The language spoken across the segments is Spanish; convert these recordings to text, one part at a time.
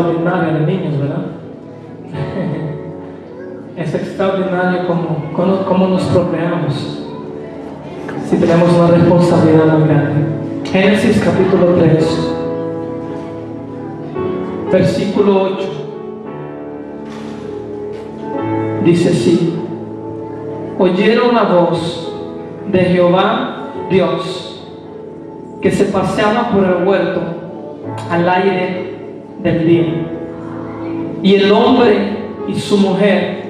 extraordinaria de niños, ¿verdad? Es extraordinario cómo nos procreamos si tenemos una responsabilidad muy grande. Génesis capítulo 3, versículo 8, dice así: oyeron la voz de Jehová Dios, que se paseaba por el huerto al aire del día, y el hombre y su mujer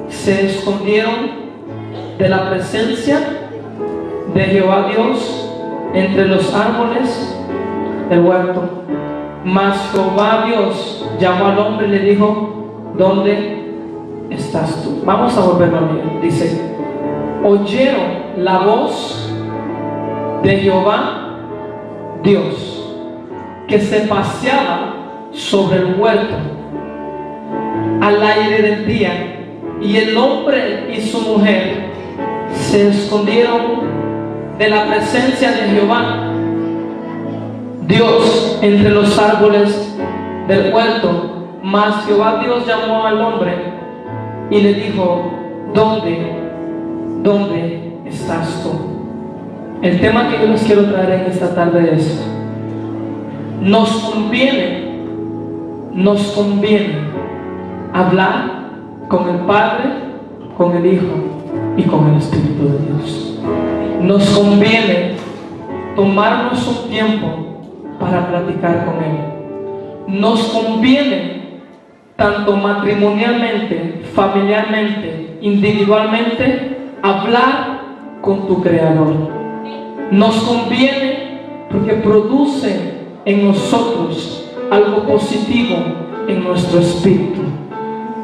se escondieron de la presencia de Jehová Dios entre los árboles del huerto. Mas Jehová Dios llamó al hombre y le dijo: ¿dónde estás tú? Vamos a volverlo a leer. Dice: oyeron la voz de Jehová Dios, que se paseaba sobre el huerto al aire del día, y el hombre y su mujer se escondieron de la presencia de Jehová Dios entre los árboles del huerto. Mas Jehová Dios llamó al hombre y le dijo: ¿dónde estás tú? El tema que yo les quiero traer en esta tarde es: nos conviene hablar con el Padre, con el Hijo y con el Espíritu de Dios. Nos conviene tomarnos un tiempo para platicar con Él. Nos conviene, tanto matrimonialmente, familiarmente, individualmente, hablar con tu Creador. Nos conviene porque produce en nosotros algo positivo en nuestro espíritu.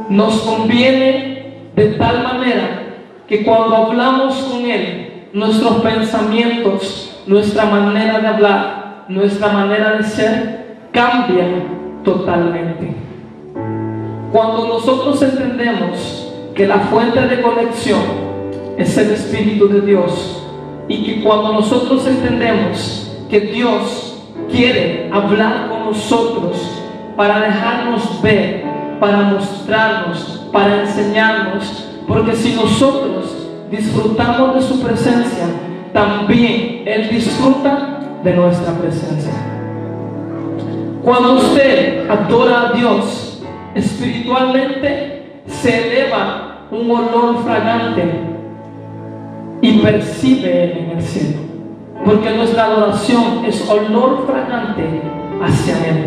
Nos conviene de tal manera que cuando hablamos con Él, nuestros pensamientos, nuestra manera de hablar, nuestra manera de ser cambian totalmente. Cuando nosotros entendemos que la fuente de conexión es el Espíritu de Dios, y que cuando nosotros entendemos que Dios quiere hablar con nosotros para dejarnos ver, para mostrarnos, para enseñarnos, porque si nosotros disfrutamos de su presencia, también Él disfruta de nuestra presencia. Cuando usted adora a Dios espiritualmente, se eleva un olor fragante y percibe Él en el cielo, porque nuestra adoración es olor fragante hacia Él.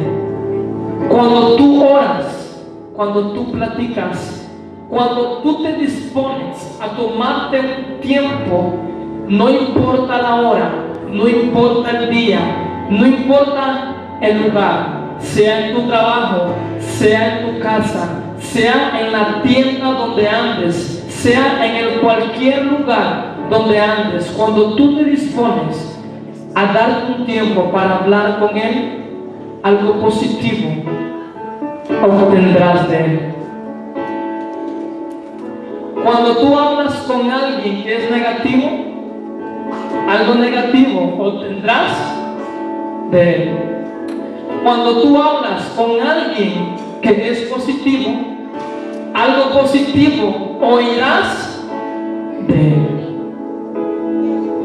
Cuando tú oras, cuando tú platicas, cuando tú te dispones a tomarte un tiempo, no importa la hora, no importa el día, no importa el lugar, sea en tu trabajo, sea en tu casa, sea en la tienda donde andes, sea en cualquier lugar donde andes, cuando tú te dispones a darte un tiempo para hablar con Él, algo positivo obtendrás de Él. Cuando tú hablas con alguien que es negativo, algo negativo obtendrás de Él. Cuando tú hablas con alguien que es positivo, algo positivo oirás de Él.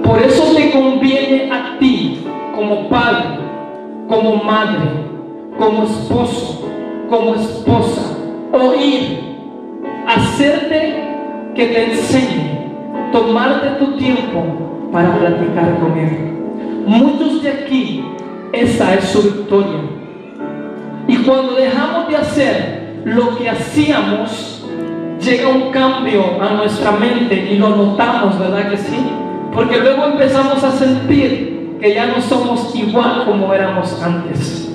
Por eso te conviene a ti, como padre, como madre, como esposo, como esposa, oír, hacerte que te enseñe, tomarte tu tiempo para platicar con Él. Muchos de aquí, esa es su victoria. Y cuando dejamos de hacer lo que hacíamos, llega un cambio a nuestra mente y lo notamos, ¿verdad que sí? Porque luego empezamos a sentir que ya no somos igual como éramos antes.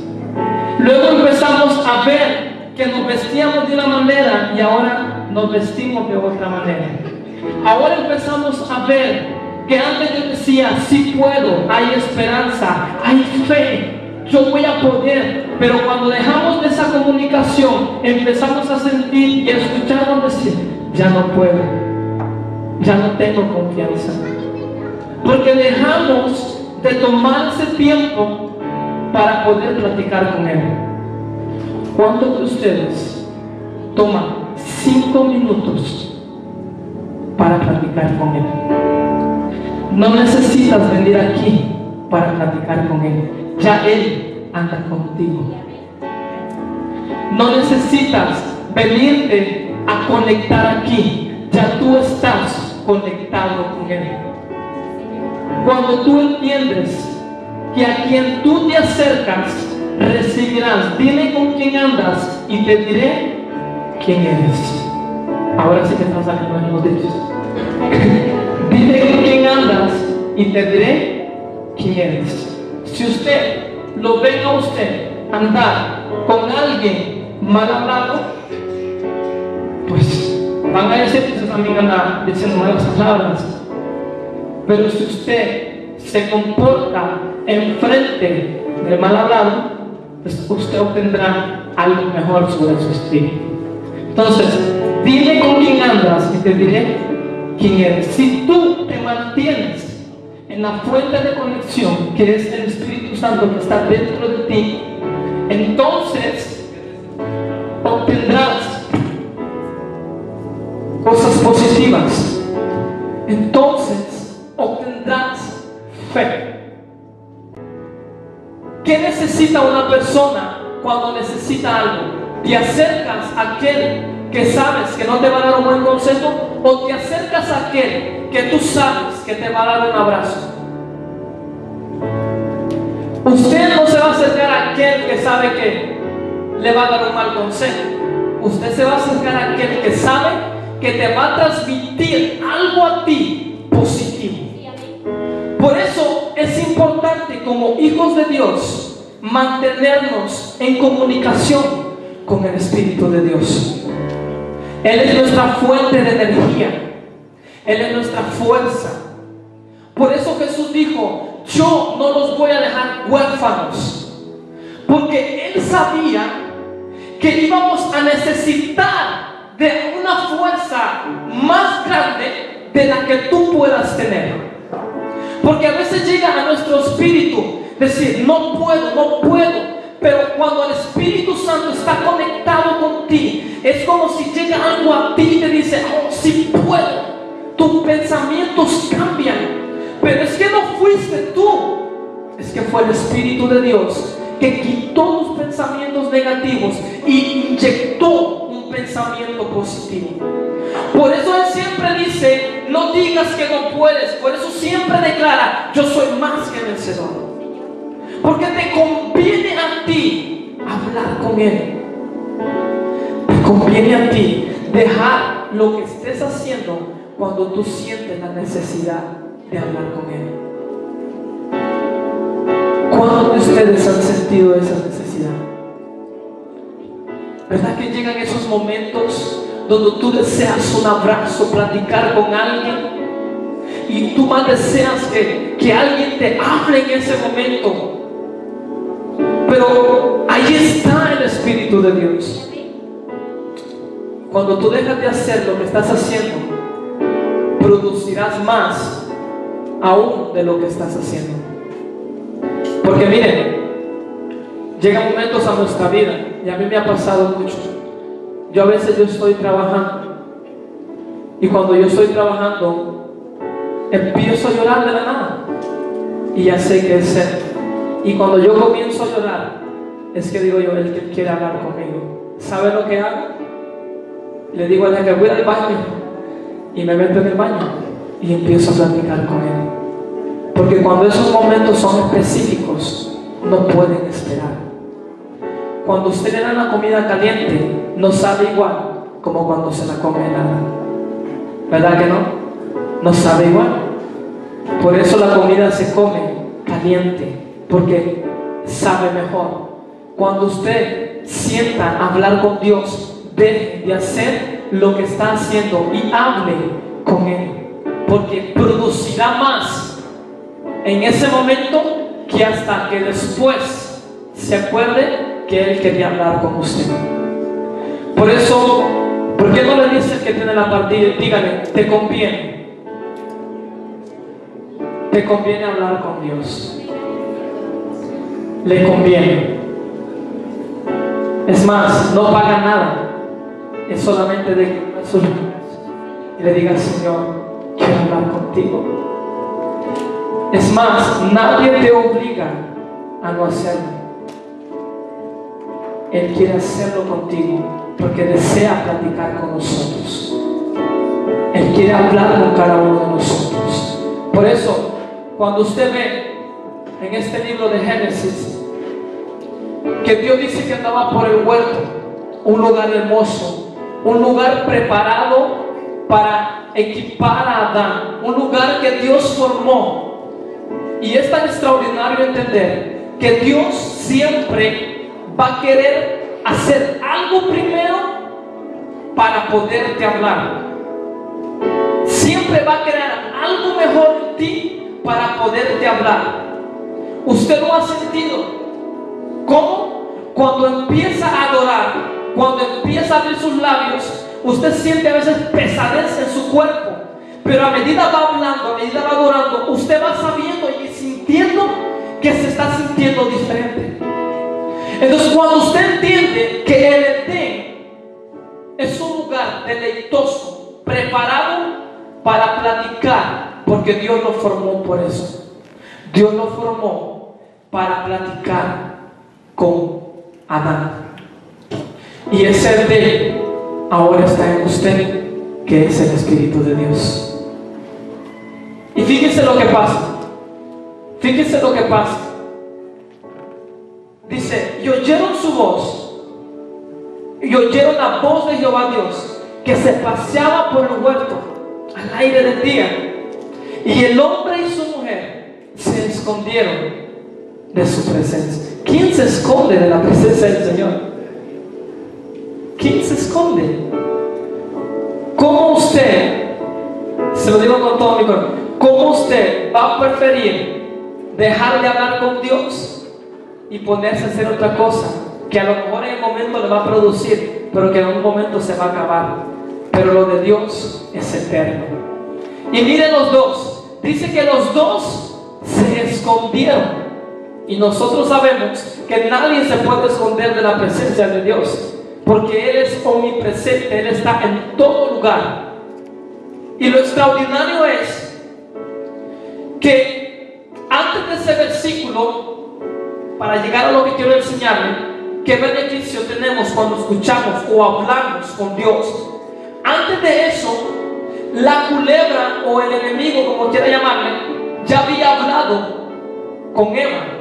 Luego empezamos a ver que nos vestíamos de una manera y ahora nos vestimos de otra manera. Ahora empezamos a ver que antes yo decía: sí puedo, hay esperanza, hay fe, yo voy a poder. Pero cuando dejamos de esa comunicación, empezamos a sentir y a escucharnos decir: ya no puedo, ya no tengo confianza. Porque dejamos de tomar ese tiempo para poder platicar con Él. ¿Cuántos de ustedes toman 5 minutos para platicar con Él? No necesitas venir aquí para platicar con Él. Ya Él anda contigo. No necesitas venirte a conectar aquí. Ya tú estás conectado con Él. Cuando tú entiendes que a quien tú te acercas recibirás, dime con quién andas y te diré quién eres. Ahora sí que están saliendo los dichos. Dime con quién andas y te diré quién eres. Si usted lo ven a usted andar con alguien mal hablado, pues van a decir que usted también anda diciendo malas palabras. Pero si usted se comporta enfrente del mal hablado, pues usted obtendrá algo mejor sobre su espíritu. Entonces, dime con quién andas y te diré quién eres. Si tú te mantienes en la fuente de conexión que es el Espíritu Santo que está dentro de ti, entonces obtendrás cosas positivas. Entonces obtendrás fe. ¿Qué necesita una persona cuando necesita algo? ¿Te acercas a aquel que sabes que no te va a dar un buen consejo, o te acercas a aquel que tú sabes que te va a dar un abrazo? Usted no se va a acercar a aquel que sabe que le va a dar un mal consejo. Usted se va a acercar a aquel que sabe que te va a transmitir algo a ti positivo. Por eso es importante, como hijos de Dios, mantenernos en comunicación con el Espíritu de Dios. Él es nuestra fuente de energía. Él es nuestra fuerza. Por eso Jesús dijo: yo no los voy a dejar huérfanos. Porque Él sabía que íbamos a necesitar de una fuerza más grande de la que tú puedas tener. Porque a veces llega a nuestro espíritu decir: no puedo. Pero cuando el Espíritu Santo está conectado contigo, es como si llega algo a ti y te dice: oh, sí puedo. Tus pensamientos cambian. Pero es que no fuiste tú, es que fue el Espíritu de Dios que quitó tus pensamientos negativos y inyectó un pensamiento positivo. Por eso Él siempre dice: no digas que no puedes. Por eso siempre declara: yo soy más que vencedor. Porque te conviene a ti hablar con Él. Te conviene a ti dejar lo que estés haciendo cuando tú sientes la necesidad de hablar con Él. ¿Cuántos de ustedes han sentido esa necesidad? ¿Verdad que llegan esos momentos donde tú deseas un abrazo, platicar con alguien, y tú más deseas que alguien te hable en ese momento? Pero ahí está el Espíritu de Dios. Cuando tú dejas de hacer lo que estás haciendo, producirás más aún de lo que estás haciendo. Porque miren, llegan momentos a nuestra vida, y a mí me ha pasado mucho. Yo a veces estoy trabajando, y cuando yo estoy trabajando empiezo a llorar de la nada, y ya sé que es Él. Y cuando yo comienzo a llorar, es que digo yo: Él que quiere hablar conmigo. ¿Sabe lo que hago? Le digo a Él que voy al baño, y me meto en el baño y empiezo a platicar con Él. Porque cuando esos momentos son específicos, no pueden esperar. Cuando usted le da una comida caliente, no sabe igual como cuando se la come helada. ¿Verdad que no? No sabe igual. Por eso la comida se come caliente, porque sabe mejor. Cuando usted sienta hablar con Dios, deje de hacer lo que está haciendo y hable con Él, porque producirá más en ese momento que hasta que después se acuerde que Él quería hablar con usted. Por eso, ¿por qué no le dice el que tiene la partida? Dígale: te conviene hablar con Dios. Le conviene. Es más, no paga nada. Es solamente de que sus labios y le diga: Señor, quiero hablar contigo. Es más, nadie te obliga a no hacerlo. Él quiere hacerlo contigo porque desea platicar con nosotros. Él quiere hablar con cada uno de nosotros. Por eso, cuando usted ve en este libro de Génesis que Dios dice que andaba por el huerto, un lugar hermoso, un lugar preparado para equipar a Adán, un lugar que Dios formó. Y es tan extraordinario entender que Dios siempre va a querer hacer algo primero para poderte hablar. Siempre va a crear algo mejor en ti para poderte hablar. Usted lo ha sentido. ¿Cómo? Cuando empieza a adorar, cuando empieza a abrir sus labios, usted siente a veces pesadez en su cuerpo. Pero a medida va hablando, a medida va adorando, usted va sabiendo y sintiendo que se está sintiendo diferente. Entonces, cuando usted entiende que el Edén es un lugar deleitoso, preparado para platicar, porque Dios lo formó por eso. Dios lo formó para platicar con Adán. Y ese Edén ahora está en usted, que es el Espíritu de Dios. Y fíjense lo que pasa. Fíjense lo que pasa. Dice: y oyeron su voz, y oyeron la voz de Jehová Dios, que se paseaba por el huerto al aire del día. Y el hombre y su mujer se escondieron de su presencia. ¿Quién se esconde de la presencia del Señor? ¿Quién se esconde? ¿Cómo usted, se lo digo con todo mi corazón, cómo usted va a preferir dejar de hablar con Dios y ponerse a hacer otra cosa que a lo mejor en el momento le va a producir, pero que en un momento se va a acabar? Pero lo de Dios es eterno. Y miren los dos, dice que los dos se escondieron. Y nosotros sabemos que nadie se puede esconder de la presencia de Dios, porque Él es omnipresente, Él está en todo lugar. Y lo extraordinario es que antes de ese versículo, para llegar a lo que quiero enseñarle, ¿qué beneficio tenemos cuando escuchamos o hablamos con Dios? Antes de eso, la culebra o el enemigo, como quiera llamarle, ya había hablado con Eva.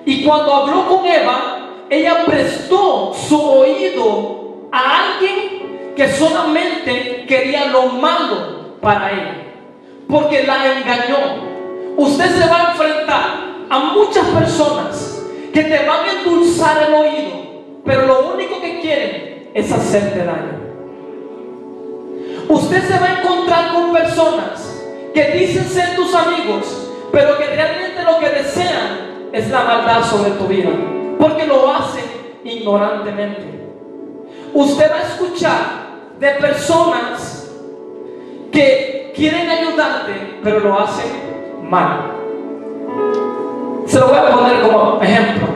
Y cuando habló con Eva, ella prestó su oído a alguien que solamente quería lo malo para ella, porque la engañó. Usted se va a enfrentar a muchas personas que te van a endulzar el oído, pero lo único que quieren es hacerte daño. Usted se va a encontrar con personas que dicen ser tus amigos, pero que realmente lo que desean es la maldad sobre tu vida, porque lo hacen ignorantemente. Usted va a escuchar de personas que quieren ayudarte, pero lo hacen mal. Se lo voy a poner como ejemplo.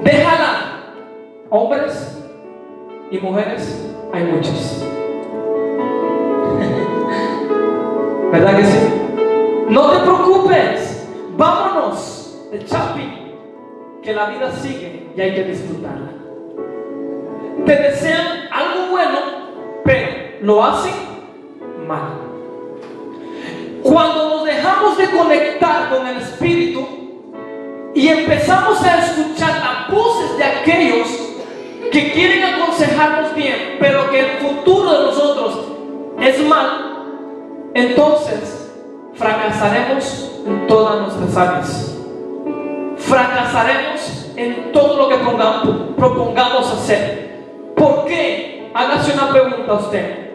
Déjala. Hombres y mujeres hay muchos. ¿Verdad que sí? No te preocupes, vámonos de shopping, que la vida sigue y hay que disfrutarla. Te desean algo bueno, pero lo hacen mal. Cuando nos dejamos de conectar con el Espíritu y empezamos a escuchar las voces de aquellos que quieren aconsejarnos bien, pero que el futuro de nosotros es mal, entonces fracasaremos en todas nuestras áreas. Fracasaremos en todo lo que propongamos hacer. ¿Por qué? Hágase una pregunta a usted.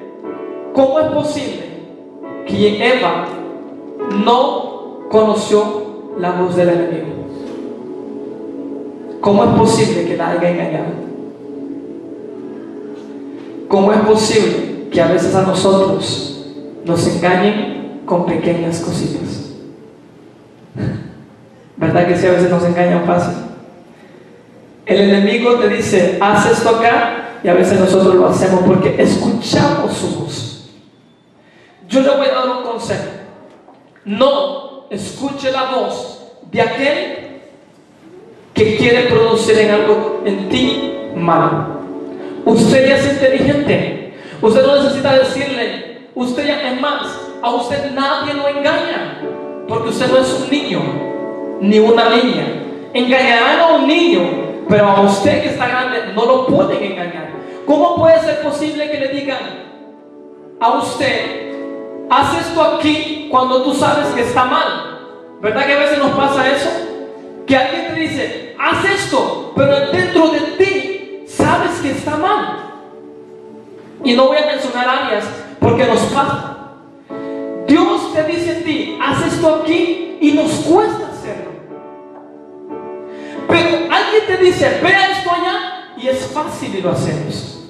¿Cómo es posible que Eva no conoció la voz del enemigo? ¿Cómo es posible que la haya engañado? ¿Cómo es posible que a veces a nosotros nos engañen con pequeñas cositas? ¿Verdad que sí? A veces nos engañan fácil. El enemigo te dice, haz esto acá, y a veces nosotros lo hacemos porque escuchamos su voz. Yo le voy a dar un consejo. No escuche la voz de aquel que quiere producir en algo en ti malo. Usted ya es inteligente. Usted no necesita decirle, usted ya es más, a usted nadie lo engaña, porque usted no es un niño ni una niña. Engañarán a un niño, pero a usted que está grande no lo pueden engañar. ¿Cómo puede ser posible que le digan a usted, haz esto aquí, cuando tú sabes que está mal? ¿Verdad que a veces nos pasa eso? Que alguien te dice, haz esto, pero dentro de ti sabes que está mal. Y no voy a mencionar áreas porque nos pasa. Dios te dice a ti, haz esto aquí, y nos cuesta hacerlo. Pero alguien te dice, vea esto allá, y es fácil y lo hacemos.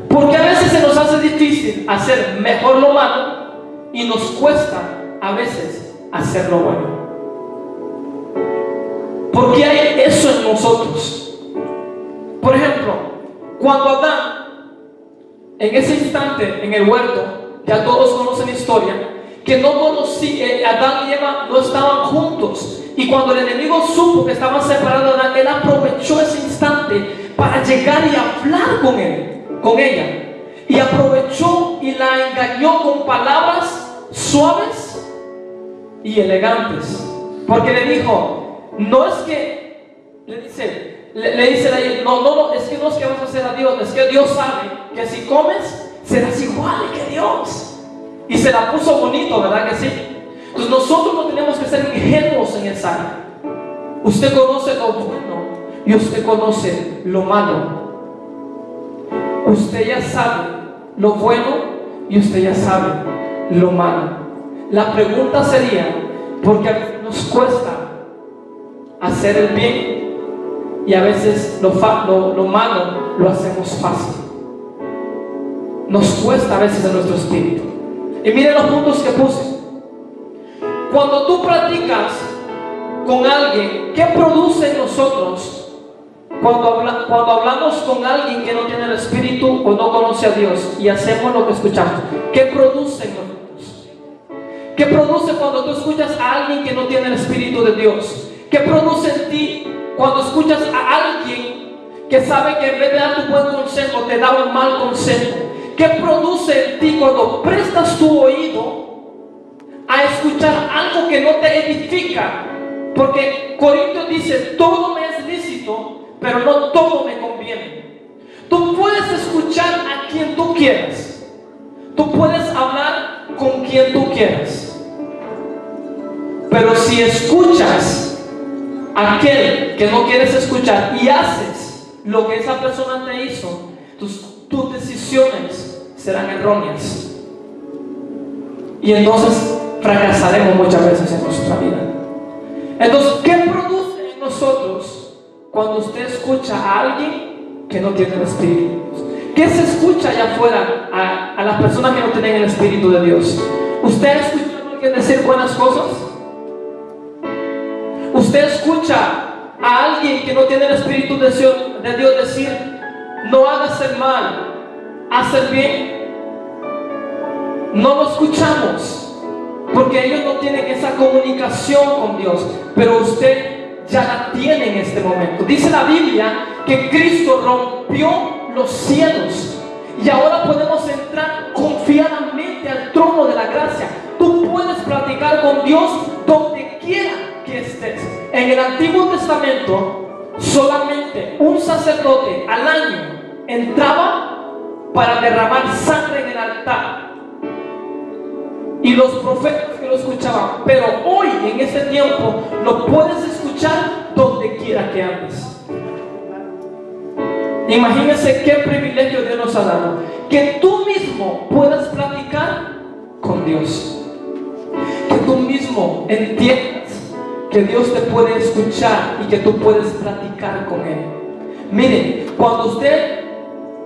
Porque a veces se nos hace difícil hacer mejor lo malo y nos cuesta a veces hacer lo bueno. Porque hay eso en nosotros. Por ejemplo, cuando Adán, en ese instante en el huerto, ya todos conocen la historia, que no conocía, Adán y Eva no estaban juntos, y cuando el enemigo supo que estaban separados, él aprovechó ese instante para llegar y hablar con él, con ella, y aprovechó y la engañó con palabras suaves y elegantes, porque le dijo, no es que, le dice a ella, no, es que no es que vas a hacer a Dios, es que Dios sabe que si comes serás igual que Dios. Y se la puso bonito, ¿verdad que sí? Entonces nosotros no tenemos que ser ingenuos en esa área. Usted conoce lo bueno y usted conoce lo malo. Usted ya sabe lo bueno y usted ya sabe lo malo. La pregunta sería, porque a veces nos cuesta hacer el bien y a veces lo malo lo hacemos fácil. Nos cuesta a veces en nuestro espíritu. Y miren los puntos que puse. Cuando tú practicas con alguien, ¿qué produce en nosotros cuando hablamos con alguien que no tiene el espíritu o no conoce a Dios y hacemos lo que escuchamos? ¿Qué produce en nosotros? ¿Qué produce cuando tú escuchas a alguien que no tiene el espíritu de Dios? ¿Qué produce en ti cuando escuchas a alguien que sabe que en vez de dar tu buen consejo te da un mal consejo? ¿Qué produce en ti cuando prestas tu oído a escuchar algo que no te edifica? Porque Corintios dice, todo me es lícito, pero no todo me conviene. Tú puedes escuchar a quien tú quieras. Tú puedes hablar con quien tú quieras. Pero si escuchas a aquel que no quieres escuchar y haces lo que esa persona te hizo, tus decisiones serán erróneas. Y entonces fracasaremos muchas veces en nuestra vida. Entonces, ¿qué produce en nosotros cuando usted escucha a alguien que no tiene el Espíritu? ¿Qué se escucha allá afuera a las personas que no tienen el Espíritu de Dios? ¿Usted ha escuchado a alguien decir buenas cosas? ¿Usted escucha a alguien que no tiene el Espíritu de Dios decir, no hagas el mal, haz el bien? No lo escuchamos porque ellos no tienen esa comunicación con Dios, pero usted ya la tiene en este momento. Dice la Biblia que Cristo rompió los cielos y ahora podemos entrar confiadamente al trono de la gracia. Tú puedes platicar con Dios donde quiera que estés. En el Antiguo Testamento solamente un sacerdote al año entraba para derramar sangre en el altar y los profetas que lo escuchaban, pero hoy en este tiempo lo puedes escuchar donde quiera que andes. Imagínense qué privilegio Dios nos ha dado, que tú mismo puedas platicar con Dios, que tú mismo entiendas que Dios te puede escuchar y que tú puedes platicar con Él. Miren, cuando usted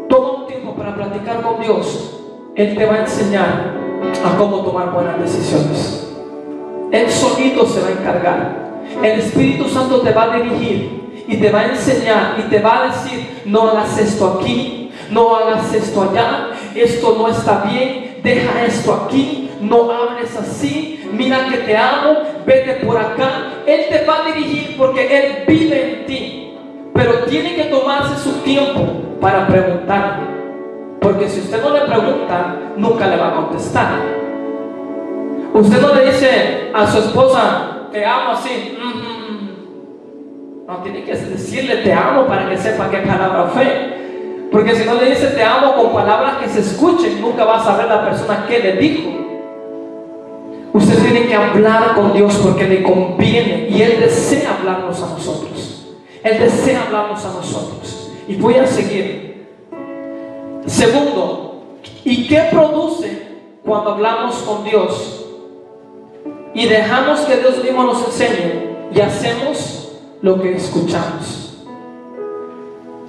toma un tiempo para platicar con Dios, Él te va a enseñar a cómo tomar buenas decisiones. Él solito se va a encargar. El Espíritu Santo te va a dirigir y te va a enseñar y te va a decir: no hagas esto aquí, no hagas esto allá, esto no está bien, deja esto aquí, no hables así, mira que te amo, vete por acá. Él te va a dirigir porque Él vive en ti, pero tiene que tomarse su tiempo para preguntarle, porque si usted no le pregunta, nunca le va a contestar. Usted no le dice a su esposa: te amo así. No, tiene que decirle: te amo, para que sepa qué palabra fue. Porque si no le dice te amo con palabras que se escuchen, nunca va a saber la persona qué le dijo. Usted tiene que hablar con Dios porque le conviene, y Él desea hablarnos a nosotros. Él desea hablarnos a nosotros. Y voy a seguir. Segundo, ¿y qué produce cuando hablamos con Dios y dejamos que Dios mismo nos enseñe y hacemos lo que escuchamos?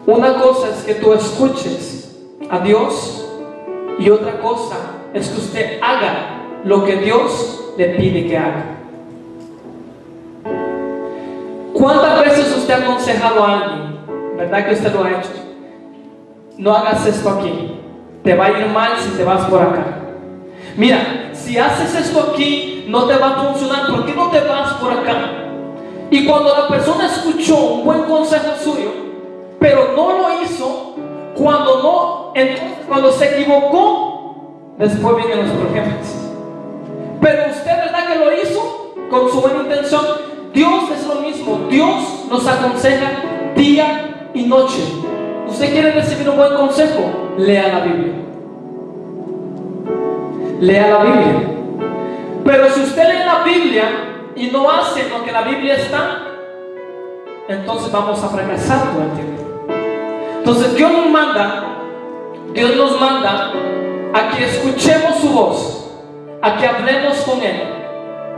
Una cosa es que tú escuches a Dios, y otra cosa es que usted haga lo que Dios le pide que haga. ¿Cuántas veces usted ha aconsejado a alguien? ¿Verdad que usted lo ha hecho? No hagas esto aquí, te va a ir mal si te vas por acá. Mira, si haces esto aquí no te va a funcionar, ¿por qué no te vas por acá? Y cuando la persona escuchó un buen consejo suyo, pero no lo hizo, cuando se equivocó, después vienen los problemas. Pero usted, ¿verdad que lo hizo con su buena intención? Dios es lo mismo. Dios nos aconseja día y noche. ¿Usted quiere recibir un buen consejo? Lea la Biblia. Lea la Biblia. Pero si usted lee la Biblia y no hace lo que la Biblia está, entonces vamos a fracasar todo el tiempo. Entonces Dios nos manda a que escuchemos su voz, a que hablemos con Él.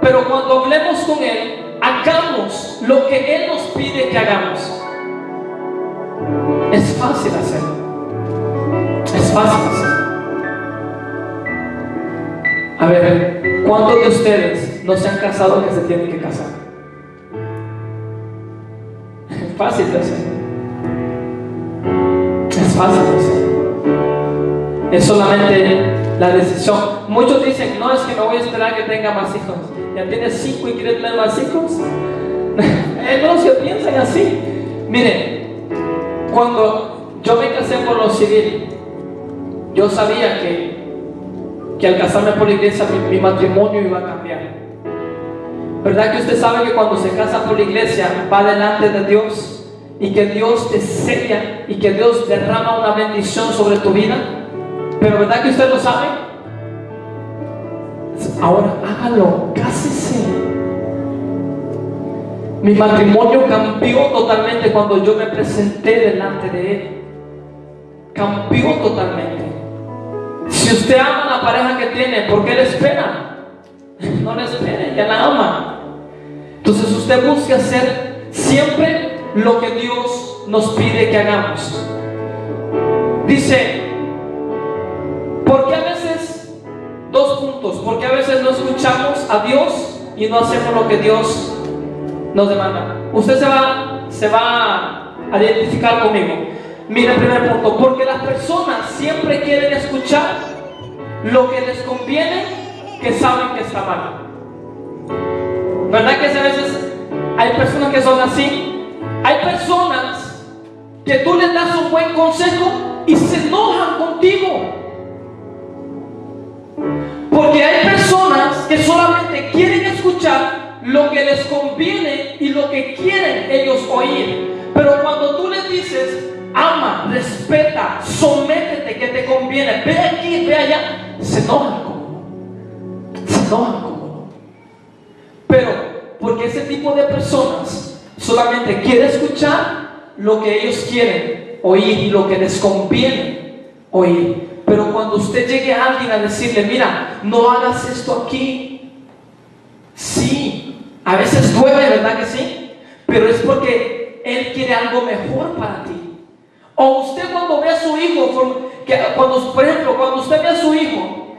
Pero cuando hablemos con Él, hagamos lo que Él nos pide que hagamos. Es fácil hacerlo. Es fácil hacerlo. A ver, ¿cuántos de ustedes no se han casado que se tienen que casar? Es fácil de hacer. Es fácil de hacer. Es solamente la decisión. Muchos dicen: no, es que me voy a esperar que tenga más hijos. Ya tienes 5 y quieres tener más hijos. No se piensan así. Miren, cuando yo me casé por lo civil, yo sabía que al casarme por la iglesia mi matrimonio iba a cambiar. ¿Verdad que usted sabe que cuando se casa por la iglesia va delante de Dios, y que Dios te sella y que Dios derrama una bendición sobre tu vida? Pero ¿verdad que usted lo sabe? Ahora hágalo, cásese. Mi matrimonio cambió totalmente cuando yo me presenté delante de Él. Cambió totalmente. Si usted ama a la pareja que tiene, ¿por qué le espera? No le espere, ya la ama. Entonces usted busque hacer siempre lo que Dios nos pide que hagamos. Dice, porque a veces, 2 puntos, porque a veces no escuchamos a Dios y no hacemos lo que Dios nos demanda. Usted se va a identificar conmigo. Mira, el primer punto, porque las personas siempre quieren escuchar lo que les conviene, que saben que está mal. ¿Verdad que a veces hay personas que son así? Hay personas que tú les das un buen consejo y se enojan contigo. Porque hay personas que solamente quieren escuchar lo que les conviene y lo que quieren ellos oír. Pero cuando tú les dices: ama, respeta, sométete, que te conviene, ve aquí, ve allá, se enojan como no. Se enojan como no. Pero porque ese tipo de personas solamente quiere escuchar lo que ellos quieren oír y lo que les conviene oír. Pero cuando usted llegue a alguien a decirle: mira, no hagas esto aquí, sí, a veces duele, ¿verdad que sí? Pero es porque Él quiere algo mejor para ti. O usted cuando ve a su hijo, por ejemplo, cuando usted ve a su hijo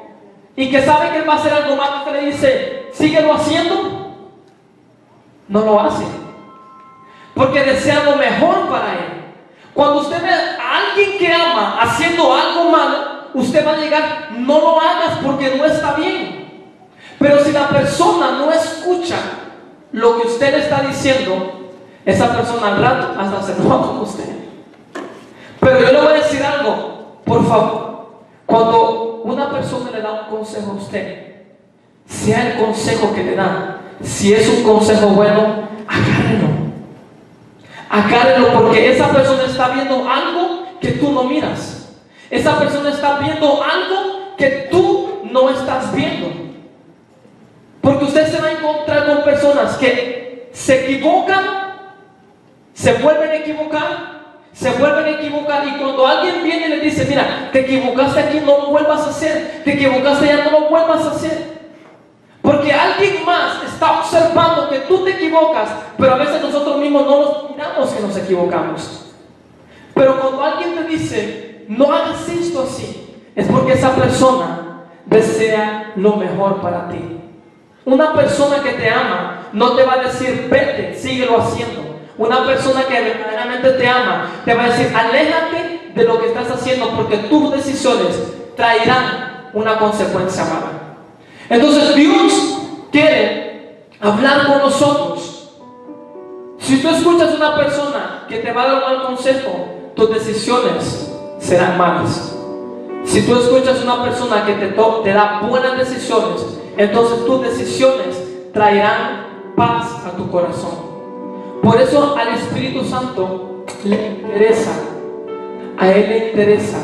y que sabe que él va a hacer algo malo, usted le dice: síguelo haciendo, no lo hace. porque desea lo mejor para él. Cuando usted ve a alguien que ama haciendo algo malo, usted va a llegar, no lo hagas porque no está bien. Pero si la persona no escucha lo que usted le está diciendo, esa persona al rato hasta se enoja con usted. Pero yo le voy a decir algo, por favor. Cuando una persona le da un consejo a usted, sea el consejo que le da, si es un consejo bueno, agárrelo, porque esa persona está viendo algo que tú no miras. Esa persona está viendo algo que tú no estás viendo. Porque usted se va a encontrar con personas que se equivocan, se vuelven a equivocar, y cuando alguien viene y le dice, mira, te equivocaste aquí, no lo vuelvas a hacer, te equivocaste allá, no lo vuelvas a hacer. Porque alguien más está observando que tú te equivocas, pero a veces nosotros mismos no nos miramos que nos equivocamos. Pero cuando alguien te dice, no hagas esto así, es porque esa persona desea lo mejor para ti. Una persona que te ama no te va a decir, vete, síguelo haciendo. Una persona que verdaderamente te ama te va a decir, aléjate de lo que estás haciendo, porque tus decisiones traerán una consecuencia mala. Entonces Dios quiere hablar con nosotros. Si tú escuchas a una persona que te va a dar un mal consejo, tus decisiones serán malas. Si tú escuchas a una persona que te da buenas decisiones, entonces tus decisiones traerán paz a tu corazón. Por eso al Espíritu Santo le interesa, a Él le interesa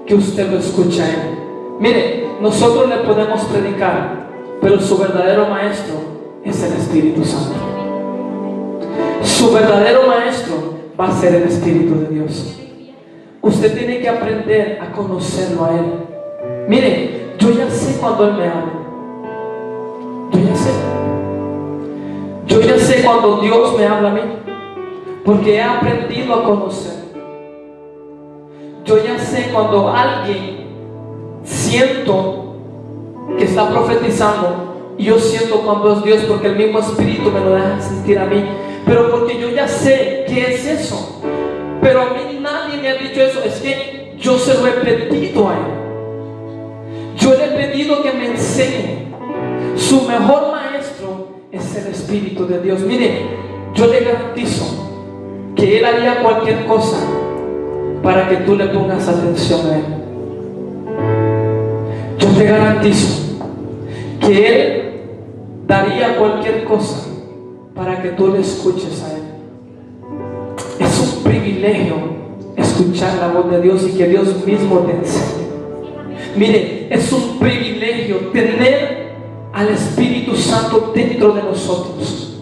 que usted lo escuche a Él. Mire, nosotros le podemos predicar, pero su verdadero maestro es el Espíritu Santo. Su verdadero maestro va a ser el Espíritu de Dios. Usted tiene que aprender a conocerlo a Él. Mire, yo ya sé cuando Él me habla. Yo ya sé cuando Dios me habla a mí, porque he aprendido a conocer. Yo ya sé cuando alguien siento que está profetizando, y yo siento cuando es Dios, porque el mismo Espíritu me lo deja sentir a mí, pero porque yo ya sé qué es eso. Pero a mí nadie me ha dicho eso, es que yo se lo he pedido a Él. Yo le he pedido que me enseñe. Su mejor maestro es el Espíritu de Dios. Mire, yo le garantizo que Él haría cualquier cosa para que tú le pongas atención a Él. Yo te garantizo que Él daría cualquier cosa para que tú le escuches a Él. Es un privilegio escuchar la voz de Dios y que Dios mismo te enseñe. Mire, es un privilegio tener al Espíritu Santo dentro de nosotros.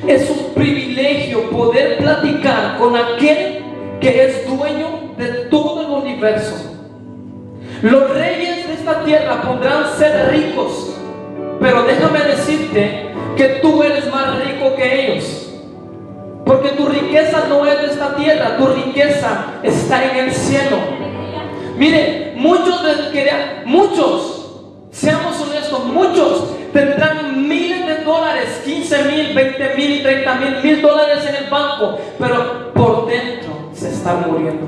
Es un privilegio poder platicar con aquel que es dueño de todo el universo. Los reyes de esta tierra podrán ser ricos, pero déjame decirte que tú eres más rico que ellos. Porque tu riqueza no es de esta tierra, tu riqueza está en el cielo. Mire, muchos, seamos honestos, muchos tendrán miles de dólares, 15,000, 20,000 y 30,000, $1,000 en el banco, pero por dentro se están muriendo.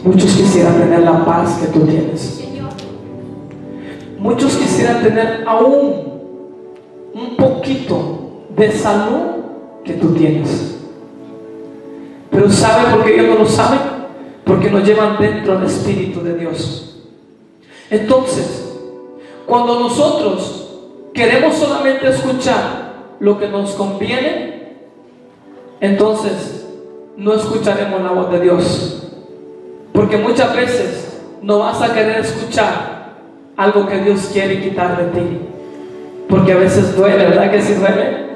Muchos quisieran tener la paz que tú tienes. Muchos quisieran tener aún un poquito de salud que tú tienes. Pero ¿sabe por qué ellos no lo saben? Porque no llevan dentro el Espíritu de Dios. Entonces, cuando nosotros queremos solamente escuchar lo que nos conviene, entonces no escucharemos la voz de Dios. Porque muchas veces no vas a querer escuchar algo que Dios quiere quitar de ti. Porque a veces duele, ¿verdad que sí duele?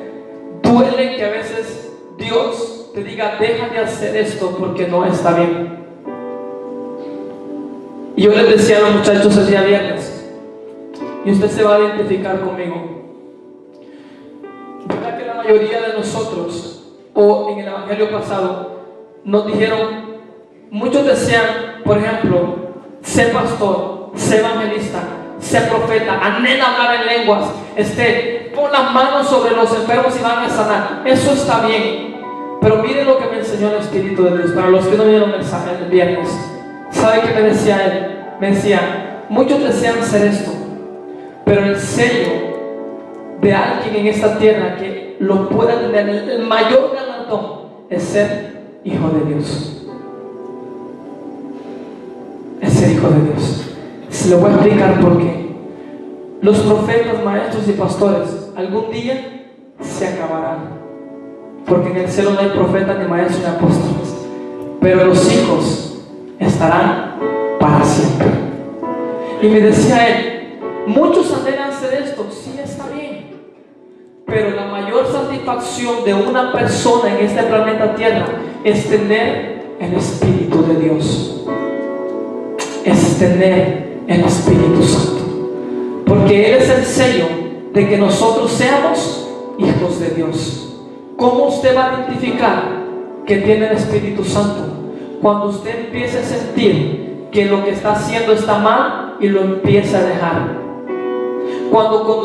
Duele que a veces Dios te diga, deja de hacer esto porque no está bien. Y yo les decía a los muchachos el día viernes, y usted se va a identificar conmigo. ¿Verdad que la mayoría de nosotros, o en el evangelio pasado, nos dijeron, muchos desean, por ejemplo, ser pastor, ser evangelista, sea profeta, anhela hablar en lenguas, pon las manos sobre los enfermos y van a sanar. Eso está bien. Pero miren lo que me enseñó el Espíritu de Dios. Para los que no vieron el mensaje el viernes, ¿sabe qué me decía él? Me decía, muchos desean ser esto, pero el sello de alguien en esta tierra que lo pueda tener, el mayor galardón es ser hijo de Dios. Es ser hijo de Dios. Se lo voy a explicar por qué. Los profetas, maestros y pastores algún día se acabarán, porque en el cielo no hay profetas, ni maestros, ni apóstoles, pero los hijos estarán para siempre. Y me decía él, muchos anhelan hacer esto, sí, está bien, pero la mayor satisfacción de una persona en este planeta Tierra es tener el Espíritu de Dios, es tener el Espíritu Santo, porque Él es el sello de que nosotros seamos hijos de Dios. ¿Cómo usted va a identificar que tiene el Espíritu Santo? Cuando usted empiece a sentir que lo que está haciendo está mal y lo empieza a dejar. Cuando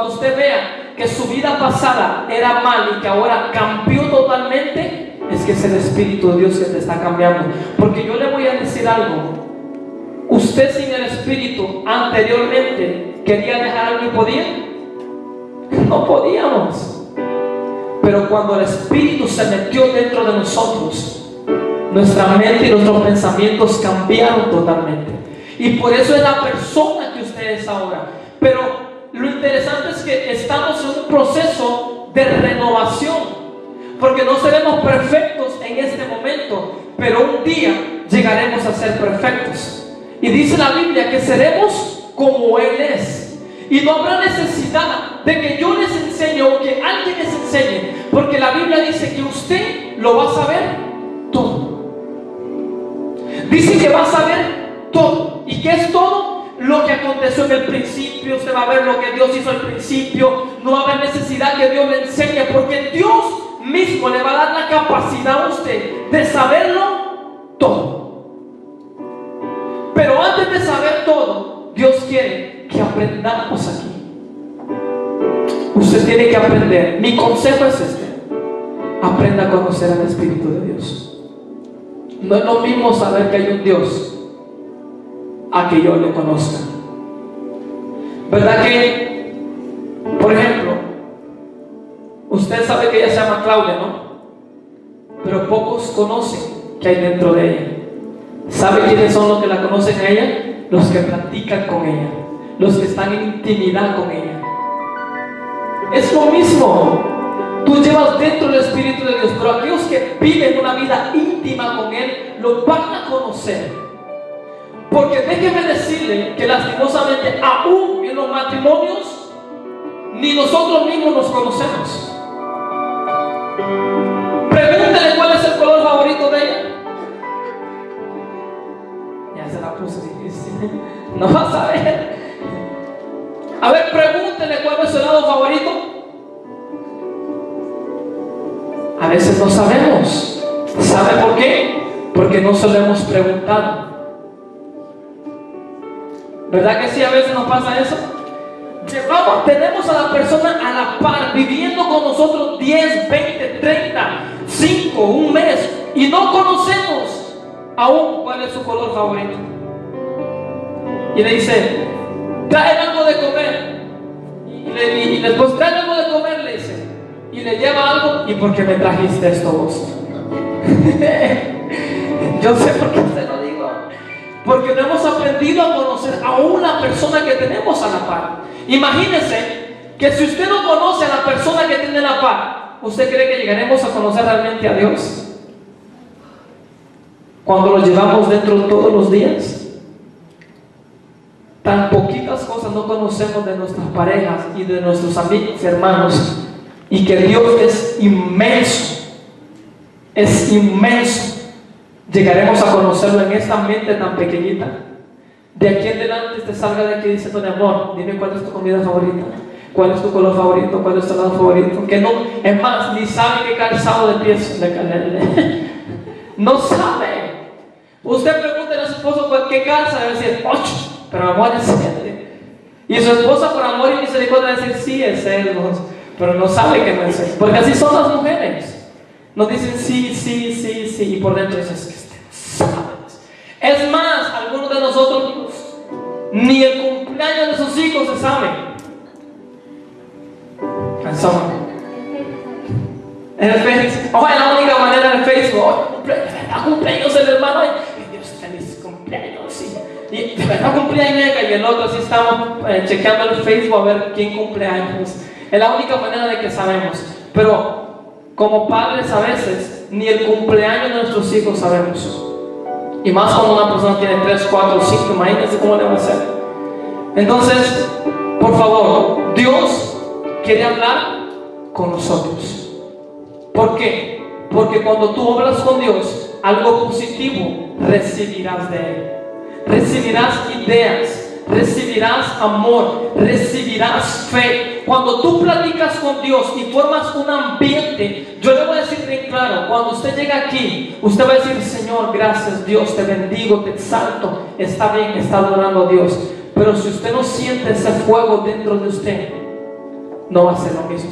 usted vea que su vida pasada era mal y que ahora cambió totalmente, es que es el Espíritu de Dios que te está cambiando. Porque yo le voy a decir algo. Usted sin el Espíritu anteriormente quería dejar algo y podía. No podíamos. Pero cuando el Espíritu se metió dentro de nosotros, nuestra mente y nuestros pensamientos cambiaron totalmente. Y por eso es la persona que usted es ahora. Pero lo interesante es que estamos en un proceso de renovación, porque no seremos perfectos en este momento, pero un día llegaremos a ser perfectos. Y dice la Biblia que seremos como Él es. Y no habrá necesidad de que yo les enseñe o que alguien les enseñe, porque la Biblia dice que usted lo va a saber todo. Dice que va a saber todo. ¿Y qué es todo? Lo que aconteció en el principio. Usted va a ver lo que Dios hizo al principio. No va a haber necesidad que Dios le enseñe, porque Dios mismo le va a dar la capacidad a usted de saberlo todo. Pero antes de saber todo, Dios quiere que aprendamos aquí. Usted tiene que aprender. Mi consejo es aprenda a conocer al Espíritu de Dios. No es lo mismo saber que hay un Dios a que yo le conozca. ¿Verdad que, por ejemplo, usted sabe que ella se llama Claudia, ¿no? Pero pocos conocen que hay dentro de ella. ¿Sabe quiénes son los que la conocen a ella? Los que practican con ella, los que están en intimidad con ella. Es lo mismo. Tú llevas dentro el Espíritu de Dios, pero aquellos que viven una vida íntima con Él, lo van a conocer. Porque déjeme decirle que lastimosamente, aún en los matrimonios, ni nosotros mismos nos conocemos. Pregúntele cuál es el color favorito de ella. Ya se la puse difícil. No va a saber. A ver, pregúntele cuál es su helado favorito. A veces no sabemos. ¿Sabe por qué? Porque no se lo hemos preguntado. ¿Verdad que sí? A veces nos pasa eso. Tenemos a la persona a la par, viviendo con nosotros 10, 20, 30, 5, un mes, y no conocemos aún cuál es su color favorito. Y le dice, trae algo de comer. Y después trae algo de comer, le dice. Y le lleva algo. ¿Y por qué me trajiste esto vos? Yo sé por qué te lo digo. Porque no hemos aprendido a conocer a una persona que tenemos a la par. Imagínese que si usted no conoce a la persona que tiene a la par, ¿usted cree que llegaremos a conocer realmente a Dios? Cuando lo llevamos dentro todos los días. Tan poquitas cosas no conocemos de nuestras parejas y de nuestros amigos y hermanos. Y que Dios es inmenso. Es inmenso. Llegaremos a conocerlo en esta mente tan pequeñita. De aquí en adelante te salga de aquí diciendo, mi amor, dime cuál es tu comida favorita, cuál es tu color favorito, cuál es tu helado favorito. Que no, es más, ni sabe qué calzado de pies no sabe. Usted pregúntele a su esposo qué calza, debe decir 8, pero amor, enséñale. Y su esposa, por amor y misericordia, va a decir: sí, es él, pero no sabe que no es él. Porque así son las mujeres. Nos dicen sí, sí, sí, sí, y por dentro dices que usted sabes. Es más, algunos de nosotros ni el cumpleaños de sus hijos se sabe. En el Facebook, oye, la única manera en Facebook, cumpleaños del hermano, ay, Dios, feliz cumpleaños, sí. Y de verdad cumpleaños, y el otro, así estamos chequeando el Facebook a ver quién cumpleaños. Es la única manera de que sabemos. Pero como padres a veces ni el cumpleaños de nuestros hijos sabemos. Y más cuando una persona tiene 3, 4, 5, imagínense cómo le va a hacer. Entonces, por favor, Dios quiere hablar con nosotros. ¿Por qué? Porque cuando tú obras con Dios, algo positivo recibirás de Él. Recibirás ideas, recibirás amor, recibirás fe. Cuando tú platicas con Dios y formas un ambiente, yo le voy a decir bien claro, cuando usted llega aquí, usted va a decir: Señor, gracias, Dios, te bendigo, te exalto. Está bien, está adorando a Dios. Pero si usted no siente ese fuego dentro de usted, no va a ser lo mismo.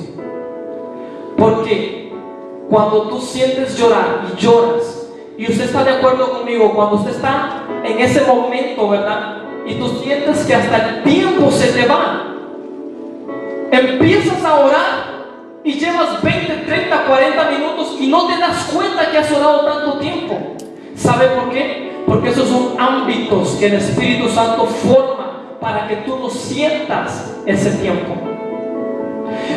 Porque cuando tú sientes llorar y lloras, y usted está de acuerdo conmigo, cuando usted está en ese momento, ¿verdad? Y tú sientes que hasta el tiempo se te va, empiezas a orar y llevas 20, 30, 40 minutos y no te das cuenta que has orado tanto tiempo. ¿Sabe por qué? Porque esos son ámbitos que el Espíritu Santo forma para que tú no sientas ese tiempo.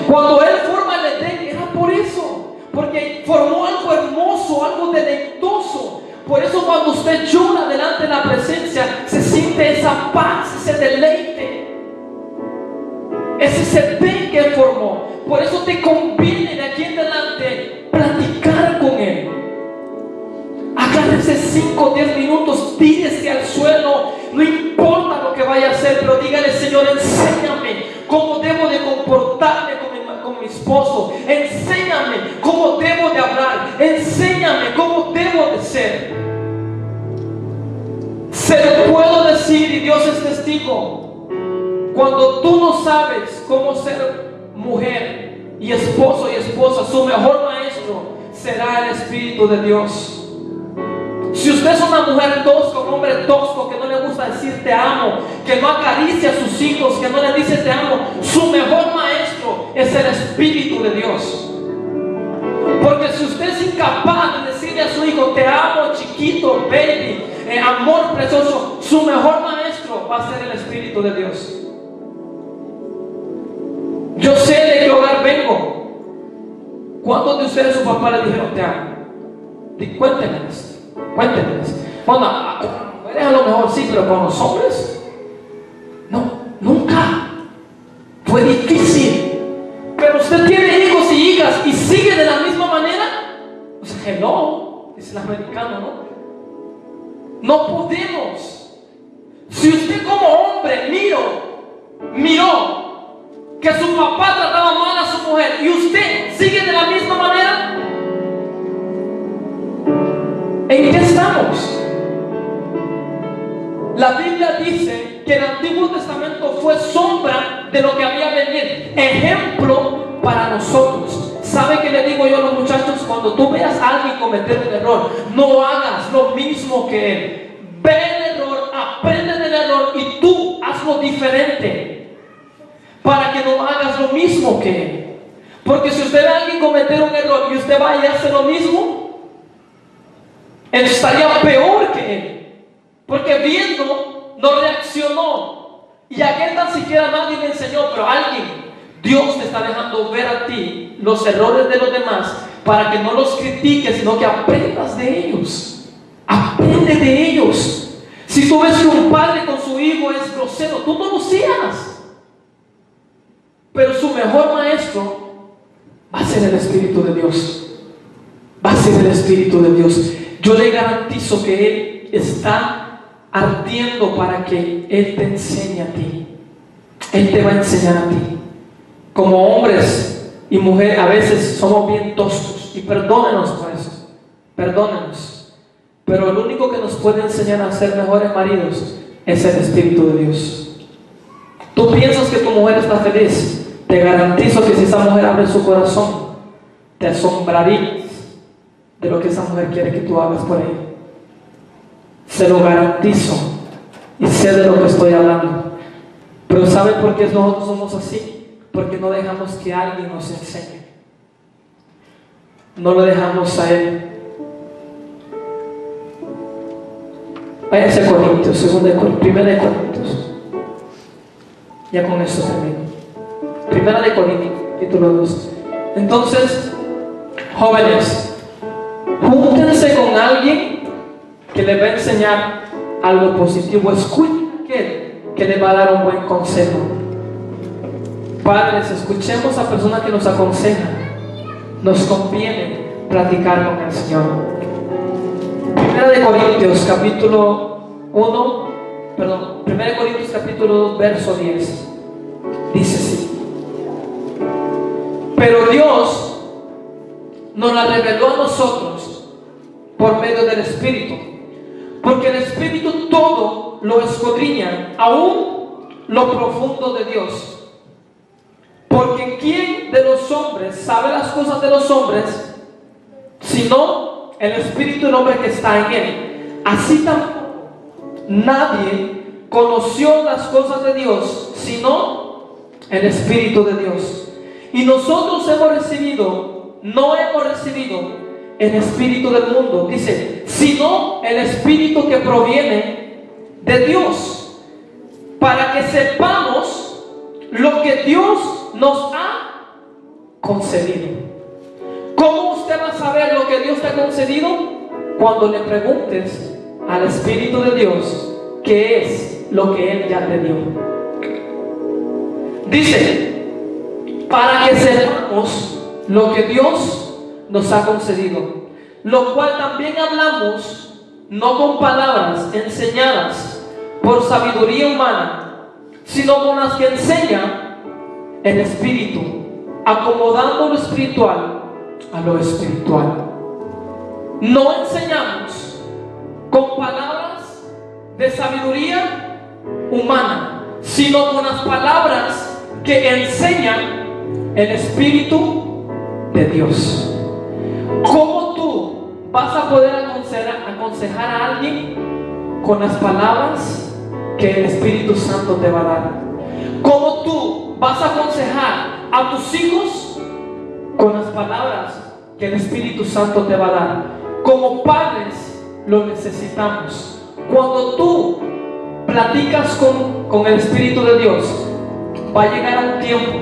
Cuando Él forma el Edén, era por eso, porque formó algo hermoso, algo deleitoso. Por eso cuando usted llora delante de la presencia, se siente esa paz, ese deleite. Es ese bien que Él formó. Por eso te conviene de aquí en adelante platicar con Él. Agárrese 5 o 10 minutos, tírese al suelo, no importa lo que vaya a hacer, pero dígale: Señor, enséñame cómo debo de comportarme con mi esposo, enséñame cómo debo de hablar, enséñame cómo debo de ser. Se lo puedo decir y Dios es testigo. Cuando tú no sabes cómo ser mujer y esposo y esposa, su mejor maestro será el Espíritu de Dios. Si usted es una mujer tosca, un hombre tosco que no le gusta decir te amo, que no acaricia a sus hijos, que no le dice te amo, su mejor maestro es el Espíritu de Dios. Porque si usted es incapaz de decirle a su hijo te amo, chiquito, baby, amor precioso, su mejor maestro va a ser el Espíritu de Dios. Yo sé de qué hogar vengo. ¿Cuántos de ustedes su papá le dijeron te amo? Cuéntenme esto. Cuéntenles. Bueno, a las mujeres a lo mejor sí, pero con los hombres no, nunca. Fue difícil. Pero usted tiene hijos y hijas y sigue de la misma manera. O sea, hello, es el americano, ¿no? No podemos. Si usted como hombre miró que su papá trataba mal a su mujer y usted sigue de la misma manera, ¿en qué estamos? La Biblia dice que el Antiguo Testamento fue sombra de lo que había de venir, ejemplo para nosotros. ¿Sabe qué le digo yo a los muchachos? Cuando tú veas a alguien cometer un error, no hagas lo mismo que él. Ve el error, aprende del error y tú hazlo diferente, para que no hagas lo mismo que él. Porque si usted ve a alguien cometer un error y usted va y hace lo mismo, él estaría peor que él, porque viendo no reaccionó, y aquel tan siquiera nadie le enseñó. Pero alguien, Dios te está dejando ver a ti los errores de los demás para que no los critiques, sino que aprendas de ellos. Aprende de ellos. Si tú ves que un padre con su hijo es grosero, tú no lo seas, pero su mejor maestro va a ser el Espíritu de Dios. Va a ser el Espíritu de Dios. Yo le garantizo que Él está ardiendo para que Él te enseñe a ti. Él te va a enseñar a ti. Como hombres y mujeres a veces somos bien toscos, y perdónenos por eso, perdónenos. Pero el único que nos puede enseñar a ser mejores maridos es el Espíritu de Dios. Tú piensas que tu mujer está feliz. Te garantizo que si esa mujer abre su corazón, te asombrarías de lo que esa mujer quiere que tú hagas por ella. Se lo garantizo y sé de lo que estoy hablando. Pero ¿sabe por qué nosotros somos así? Porque no dejamos que alguien nos enseñe. No lo dejamos a Él. Váyase a Corintios, 1 de Corintios. Ya con esto termino. 1 de Corintios, capítulo 2. Entonces, jóvenes, júntense con alguien que les va a enseñar algo positivo. Escuchen a aquel que les va a dar un buen consejo. Padres, escuchemos a personas que nos aconsejan. Nos conviene platicar con el Señor. 1 de Corintios capítulo 2, verso 10. Dice así: pero Dios nos la reveló a nosotros por medio del Espíritu, porque el Espíritu todo lo escudriña, aún lo profundo de Dios. Porque ¿quién de los hombres sabe las cosas de los hombres, sino el Espíritu del hombre que está en él? Así tampoco nadie conoció las cosas de Dios, sino el Espíritu de Dios. Y nosotros no hemos recibido el espíritu del mundo, dice, sino el Espíritu que proviene de Dios, para que sepamos lo que Dios nos ha concedido. ¿Cómo usted va a saber lo que Dios te ha concedido? Cuando le preguntes al Espíritu de Dios qué es lo que Él ya te dio. Dice, para que sepamos lo que Dios nos ha concedido, lo cual también hablamos, no con palabras enseñadas por sabiduría humana, sino con las que enseña el Espíritu, acomodando lo espiritual a lo espiritual. No enseñamos con palabras de sabiduría humana, sino con las palabras que enseñan el Espíritu de Dios. ¿Cómo tú vas a poder aconsejar a alguien? Con las palabras que el Espíritu Santo te va a dar. ¿Cómo tú vas a aconsejar a tus hijos? Con las palabras que el Espíritu Santo te va a dar. Como padres lo necesitamos. Cuando tú platicas con el Espíritu de Dios, va a llegar un tiempo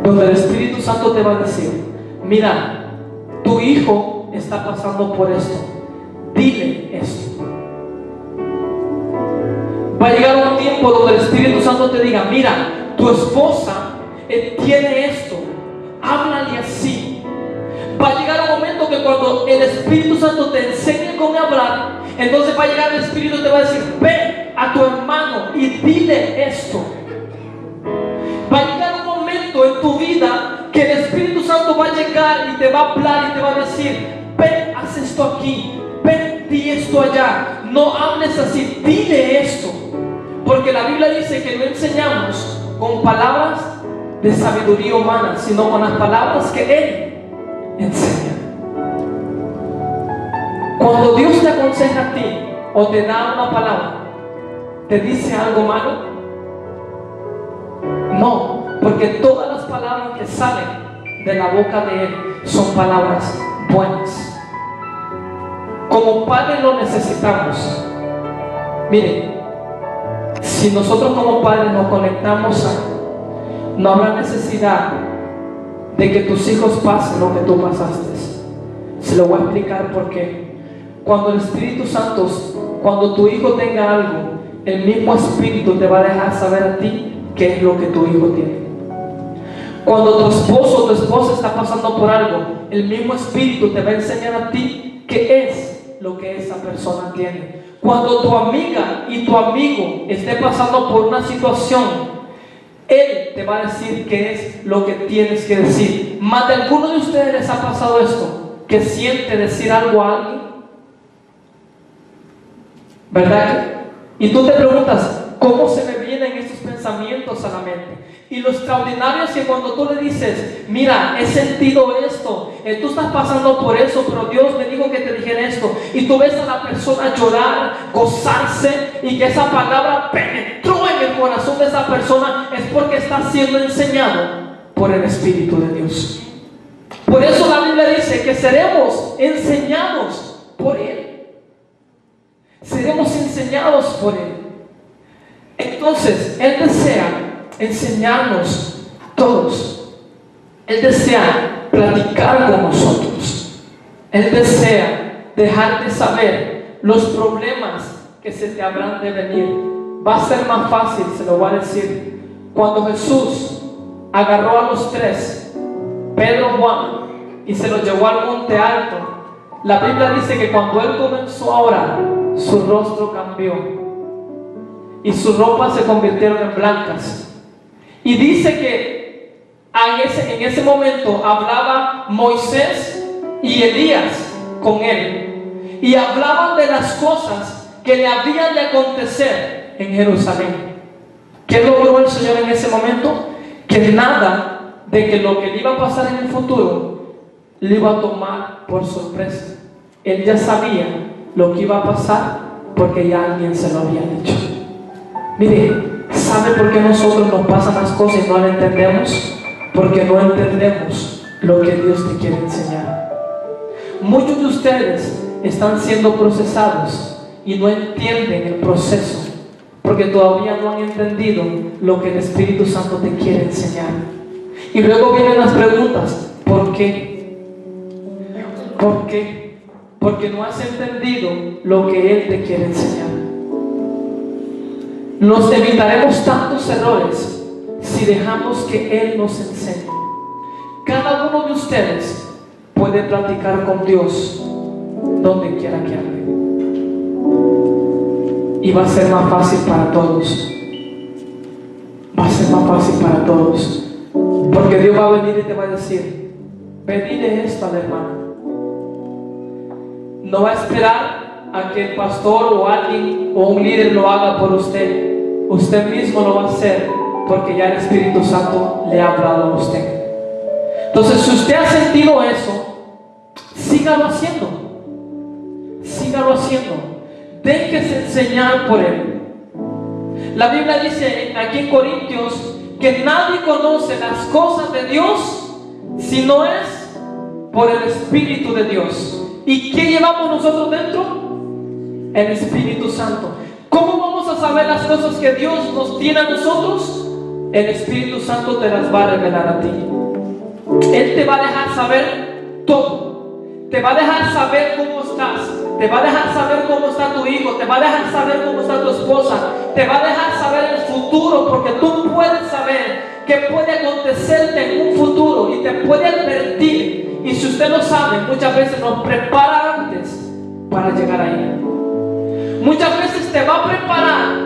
donde el Espíritu Santo te va a decir: mira, tu hijo está pasando por esto, dile esto. Va a llegar un tiempo donde el Espíritu Santo te diga: mira, tu esposa tiene esto, háblale así. Va a llegar un momento que cuando el Espíritu Santo te enseñe cómo hablar, entonces va a llegar el Espíritu y te va a decir: ve a tu hermano y dile esto. Va a llegar un momento en tu vida que el Espíritu Santo va a llegar y te va a hablar y te va a decir: ven, haz esto aquí, ven, di esto allá, no hables así, dile esto. Porque la Biblia dice que no enseñamos con palabras de sabiduría humana, sino con las palabras que Él enseña. Cuando Dios te aconseja a ti o te da una palabra, ¿te dice algo malo? No, porque todas las palabras que salen de la boca de Él son palabras buenas. Como padres lo necesitamos. Miren, si nosotros como padres nos conectamos no habrá necesidad de que tus hijos pasen lo que tú pasaste. Se lo voy a explicar por qué. Cuando el Espíritu Santo, cuando tu hijo tenga algo, el mismo Espíritu te va a dejar saber a ti qué es lo que tu hijo tiene. Cuando tu esposo o tu esposa está pasando por algo, el mismo Espíritu te va a enseñar a ti qué es lo que esa persona tiene. Cuando tu amiga y tu amigo esté pasando por una situación, Él te va a decir qué es lo que tienes que decir. ¿Más de alguno de ustedes les ha pasado esto? Que siente decir algo a alguien, ¿verdad? Y tú te preguntas: cómo se me vienen esos pensamientos a la mente. Y lo extraordinario es que cuando tú le dices, mira, he sentido esto, tú estás pasando por eso, pero Dios me dijo que te dijera esto, y tú ves a la persona llorar, gozarse, y que esa palabra penetró en el corazón de esa persona, es porque está siendo enseñado por el Espíritu de Dios. Por eso la Biblia dice que seremos enseñados por Él. Seremos enseñados por Él. Entonces, Él desea enseñarnos a todos. Él desea platicar con nosotros. Él desea dejar de saber los problemas que se te habrán de venir. Va a ser más fácil, se lo voy a decir. Cuando Jesús agarró a los tres, Pedro, Juan, y se los llevó al monte alto, la Biblia dice que cuando Él comenzó a orar, su rostro cambió y sus ropas se convirtieron en blancas. Y dice que en ese momento hablaba Moisés y Elías con Él, y hablaban de las cosas que le habían de acontecer en Jerusalén. ¿Qué logró el Señor en ese momento? Que nada de que lo que le iba a pasar en el futuro le iba a tomar por sorpresa. Él ya sabía lo que iba a pasar porque ya alguien se lo había dicho. Mire, ¿sabe por qué nosotros nos pasan las cosas y no las entendemos? Porque no entendemos lo que Dios te quiere enseñar. Muchos de ustedes están siendo procesados y no entienden el proceso porque todavía no han entendido lo que el Espíritu Santo te quiere enseñar. Y luego vienen las preguntas: ¿por qué? ¿Por qué? Porque no has entendido lo que Él te quiere enseñar. Nos evitaremos tantos errores si dejamos que Él nos enseñe. Cada uno de ustedes puede platicar con Dios donde quiera que ande, y va a ser más fácil para todos. Va a ser más fácil para todos, porque Dios va a venir y te va a decir: pedile esto al hermano. No va a esperar a que el pastor o alguien o un líder lo haga por usted. Usted mismo lo va a hacer porque ya el Espíritu Santo le ha hablado a usted. Entonces, si usted ha sentido eso, sígalo haciendo. Sígalo haciendo. Déjese enseñar por Él. La Biblia dice aquí en Corintios que nadie conoce las cosas de Dios si no es por el Espíritu de Dios. ¿Y qué llevamos nosotros dentro? El Espíritu Santo. ¿Cómo vamos a saber las cosas que Dios nos tiene a nosotros? El Espíritu Santo te las va a revelar a ti. Él te va a dejar saber todo. Te va a dejar saber cómo estás. Te va a dejar saber cómo está tu hijo. Te va a dejar saber cómo está tu esposa. Te va a dejar saber el futuro, porque tú puedes saber qué puede acontecerte en un futuro y te puede advertir. Y si usted lo sabe, muchas veces nos prepara antes para llegar ahí. Muchas veces te va a preparar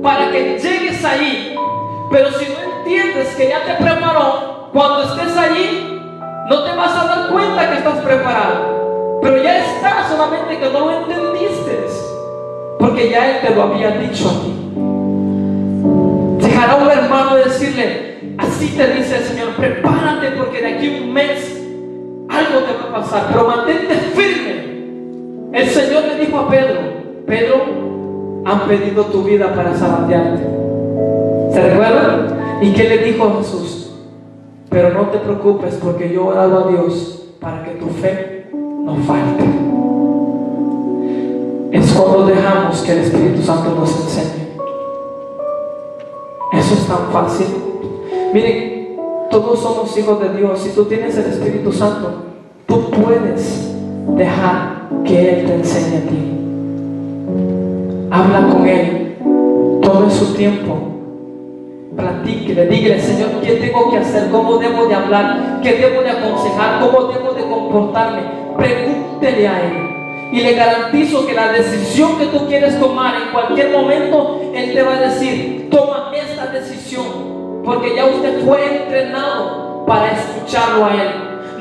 para que llegues ahí, pero si no entiendes que ya te preparó, cuando estés allí no te vas a dar cuenta que estás preparado, pero ya estás, solamente que no lo entendiste, porque ya Él te lo había dicho a ti. Dejará un hermano decirle: así te dice el Señor, prepárate porque de aquí a un mes algo te va a pasar, pero mantente firme. El Señor le dijo a Pedro: Pedro, han pedido tu vida para zarandearte. ¿Se recuerdan? ¿Y qué le dijo a Jesús? Pero no te preocupes, porque yo he orado a Dios para que tu fe no falte. Es cuando dejamos que el Espíritu Santo nos enseñe. Eso es tan fácil. Miren, todos somos hijos de Dios. Si tú tienes el Espíritu Santo, tú puedes dejar que Él te enseñe a ti. Habla con Él, tome su tiempo, platíquele, dígale: Señor, ¿qué tengo que hacer? ¿Cómo debo de hablar? ¿Qué debo de aconsejar? ¿Cómo debo de comportarme? Pregúntele a Él, y le garantizo que la decisión que tú quieres tomar en cualquier momento, Él te va a decir: toma esta decisión, porque ya usted fue entrenado para escucharlo a Él.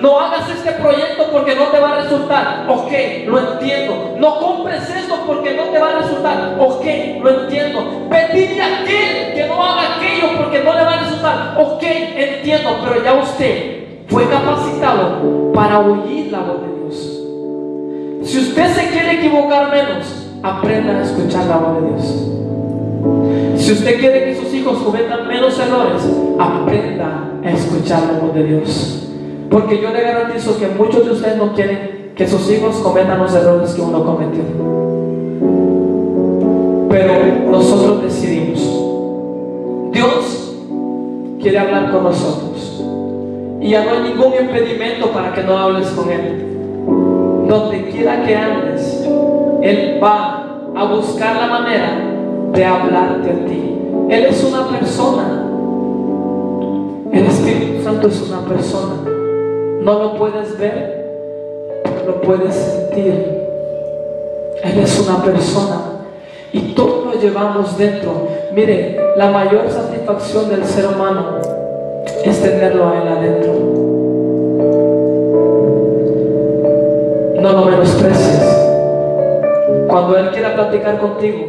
No hagas este proyecto porque no te va a resultar. Ok, lo entiendo. No compres esto porque no te va a resultar. Ok, lo entiendo. Pedirle a aquel que no haga aquello porque no le va a resultar. Ok, entiendo. Pero ya usted fue capacitado para oír la voz de Dios. Si usted se quiere equivocar menos, aprenda a escuchar la voz de Dios. Si usted quiere que sus hijos cometan menos errores, aprenda a escuchar la voz de Dios. Porque yo le garantizo que muchos de ustedes no quieren que sus hijos cometan los errores que uno cometió. Pero nosotros decidimos. Dios quiere hablar con nosotros. Y ya no hay ningún impedimento para que no hables con Él. Donde quiera que andes, Él va a buscar la manera de hablarte a ti. Él es una persona. El Espíritu Santo es una persona. No lo puedes ver, lo puedes sentir. Él es una persona y todo lo llevamos dentro. Mire, la mayor satisfacción del ser humano es tenerlo a Él adentro. No lo menosprecies. Cuando Él quiera platicar contigo,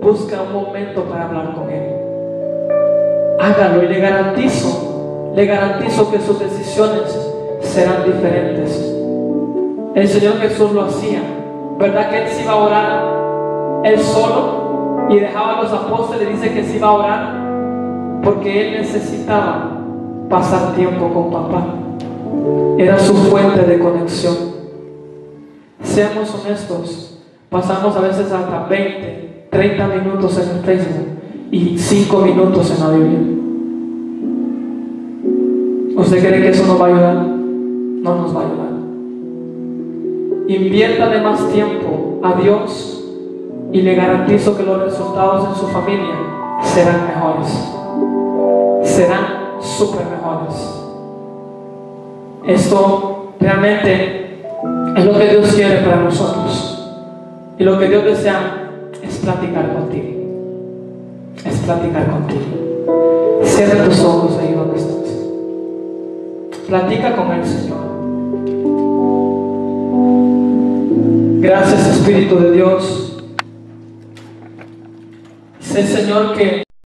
busca un momento para hablar con Él. Hágalo y le garantizo que sus decisiones serán diferentes. El Señor Jesús lo hacía. ¿Verdad que Él se iba a orar Él solo y dejaba a los apóstoles? Dice que se iba a orar porque Él necesitaba pasar tiempo con papá. Era su fuente de conexión. Seamos honestos, pasamos a veces hasta 20, 30 minutos en el Facebook y 5 minutos en la Biblia. ¿Usted cree que eso nos va a ayudar? No nos va a ayudar. Inviértale más tiempo a Dios y le garantizo que los resultados en su familia serán mejores. Serán súper mejores. Esto realmente es lo que Dios quiere para nosotros. Y lo que Dios desea es platicar contigo. Es platicar contigo. Cierra tus ojos ahí donde estás. Platica con el Señor. Gracias, Espíritu de Dios. Sé, Señor, que